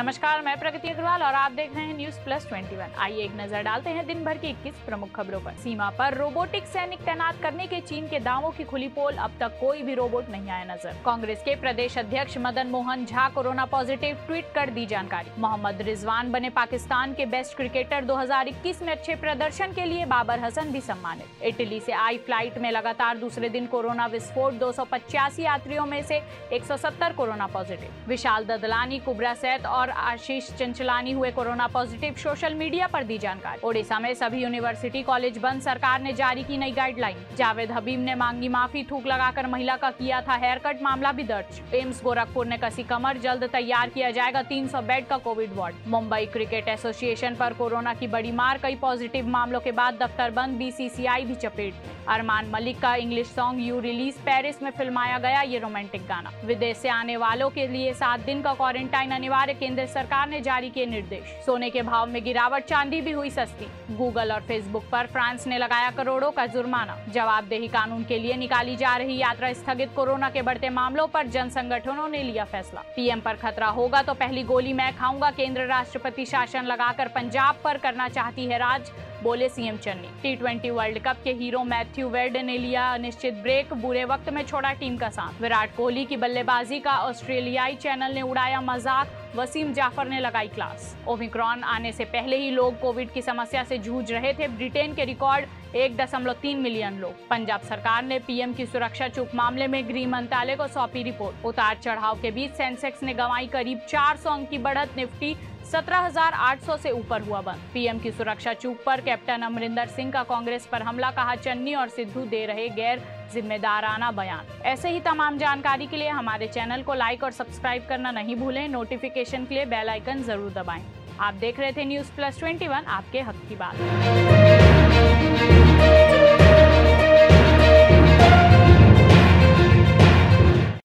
नमस्कार, मैं प्रगति अग्रवाल और आप देख रहे हैं न्यूज प्लस 21। आइए एक नजर डालते हैं दिन भर की 21 प्रमुख खबरों पर। सीमा पर रोबोटिक सैनिक तैनात करने के चीन के दावों की खुली पोल, अब तक कोई भी रोबोट नहीं आया नजर। कांग्रेस के प्रदेश अध्यक्ष Madan Mohan Jha corona positive, tweet कर दी जानकारी। मोहम्मद रिजवान बने पाकिस्तान के बेस्ट क्रिकेटर। 2021 में अच्छे प्रदर्शन के लिए बाबर हसन भी सम्मानित। इटली से आई फ्लाइट में लगातार दूसरे दिन कोरोना विस्फोट, 285 यात्रियों में से 170 कोरोना पॉजिटिव। विशाल ददलानी, कुबरा सैद और आशीष चंचलानी हुए कोरोना पॉजिटिव, सोशल मीडिया पर दी जानकारी। ओडिशा में सभी यूनिवर्सिटी कॉलेज बंद, सरकार ने जारी की नई गाइडलाइन। जावेद हबीब ने मांगी माफी, थूक लगाकर महिला का किया था हेयर कट, मामला भी दर्ज। एम्स गोरखपुर ने कसी कमर, जल्द तैयार किया जाएगा 300 बेड का Covid ward. Mumbai cricket association पर कोरोना की बड़ी मार, कई पॉजिटिव मामलों के बाद दफ्तर बंद, बीसीसीआई भी चपेट में। अरमान मलिक का English song you release, Paris में फिल्माया गया ये रोमांटिक गाना। विदेश से आने वालों के लिए 7 दिन का क्वारंटाइन अनिवार्य, केंद्र सरकार ने जारी किए निर्देश। सोने के भाव में गिरावट, चांदी भी हुई सस्ती। गूगल और फेसबुक पर फ्रांस ने लगाया करोड़ों का जुर्माना। जवाबदेही कानून के लिए निकाली जा रही यात्रा स्थगित, कोरोना के बढ़ते मामलों पर जन संगठनों ने लिया फैसला। पीएम पर खतरा होगा तो पहली गोली मैं खाऊंगा, केंद्र राष्ट्रपति शासन लगाकर पंजाब पर करना चाहती है राज, बोले CM Channi. T20 world cup के हीरो मैथ्यू वेड ने लिया अनिश्चित ब्रेक, बुरे वक्त में छोड़ा टीम का साथ। विराट कोहली की बल्लेबाजी का ऑस्ट्रेलियाई चैनल ने उड़ाया मजाक, वसीम जाफर ने लगाई क्लास। ओमिक्रॉन आने से पहले ही लोग कोविड की समस्या से जूझ रहे थे, ब्रिटेन के रिकॉर्ड 1.3 मिलियन लोग। पंजाब सरकार ने पीएम की सुरक्षा चूक मामले में गृह मंत्रालय को सौंपी रिपोर्ट। उतार चढ़ाव के बीच सेंसेक्स ने गंवाई करीब 400 अंक की बढ़त, निफ्टी 17,800 से ऊपर हुआ बंद। पीएम की सुरक्षा चूक पर कैप्टन अमरिंदर सिंह का कांग्रेस पर हमला, कहा चन्नी और सिद्धू दे रहे गैर जिम्मेदाराना बयान। ऐसे ही तमाम जानकारी के लिए हमारे चैनल को लाइक और सब्सक्राइब करना नहीं भूलें। नोटिफिकेशन के लिए बेल आइकन जरूर दबाएं। आप देख रहे थे न्यूज प्लस 21, आपके हक की बात।